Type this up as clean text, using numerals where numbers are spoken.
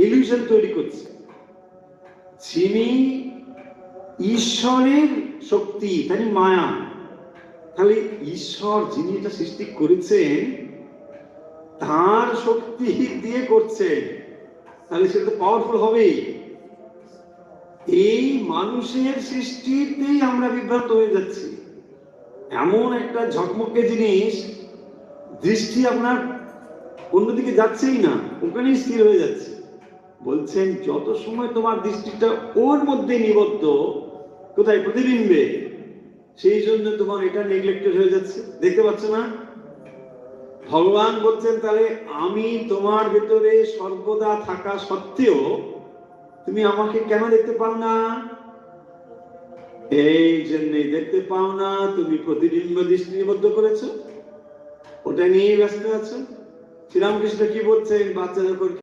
Illusion তৈরি করছে। যিনি ঈশ্বরের শক্তি, তাই মায়া, তাহলে ঈশ্বর যিনি এটা সৃষ্টি করেছেন তার শক্তি দিয়ে করছেন, তাহলে সেটা তো পাওয়ারফুল হবেই। এই মানুষের সৃষ্টিতেই আমরা বিভ্রান্ত হয়ে যাচ্ছি। এমন একটা ঝকমকে জিনিস, দৃষ্টি আপনার অন্যদিকে যাচ্ছেই না, ওখানেই স্থির হয়ে যাচ্ছে। বলছেন যত সময় তোমার দৃষ্টিটা ওর মধ্যে নিবদ্ধ, কোথায়? প্রতিবিম্বে, সেই জন্য তোমার এটা নেগলেক্টেড হয়ে যাচ্ছে, দেখতে পাচ্ছ না? ভগবান বলছেন তাহলে আমি তোমার ভেতরে সর্বদা থাকা সত্ত্বেও তুমি আমাকে কেন দেখতে পাও না? এই জন্যই দেখতে পাও না, তুমি প্রতিবিম্ব দৃষ্টি নিবদ্ধ করেছো, ওটা নিয়ে ব্যস্ত আছো। শ্রীরামকৃষ্ণ কি বলছেন? বাচ্চা যখন